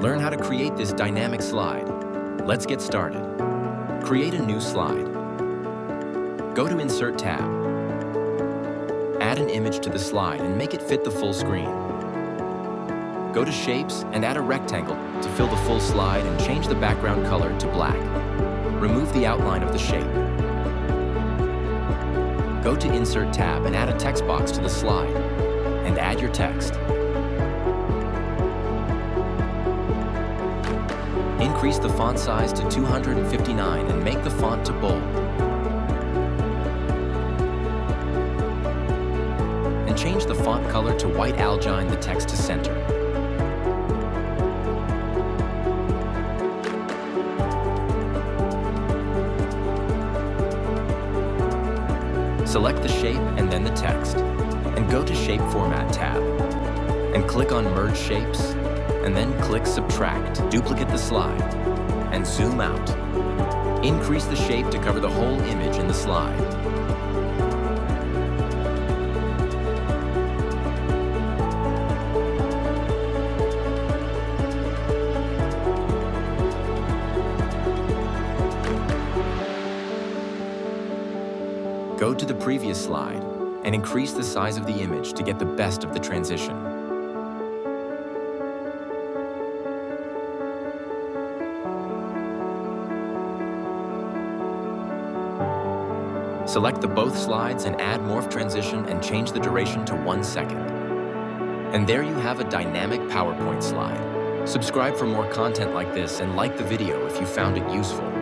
Learn how to create this dynamic slide. Let's get started. Create a new slide. Go to Insert tab. Add an image to the slide and make it fit the full screen. Go to Shapes and add a rectangle to fill the full slide and change the background color to black. Remove the outline of the shape. Go to Insert tab and add a text box to the slide and add your text. Increase the font size to 259 and make the font to bold. And change the font color to white algine the text to center. Select the shape and then the text, and go to Shape Format tab, and click on Merge Shapes, and then click Subtract. Duplicate the slide, and zoom out. Increase the shape to cover the whole image in the slide. Go to the previous slide and increase the size of the image to get the best of the transition. Select the both slides and add morph transition and change the duration to 1 second. And there you have a dynamic PowerPoint slide. Subscribe for more content like this and like the video if you found it useful.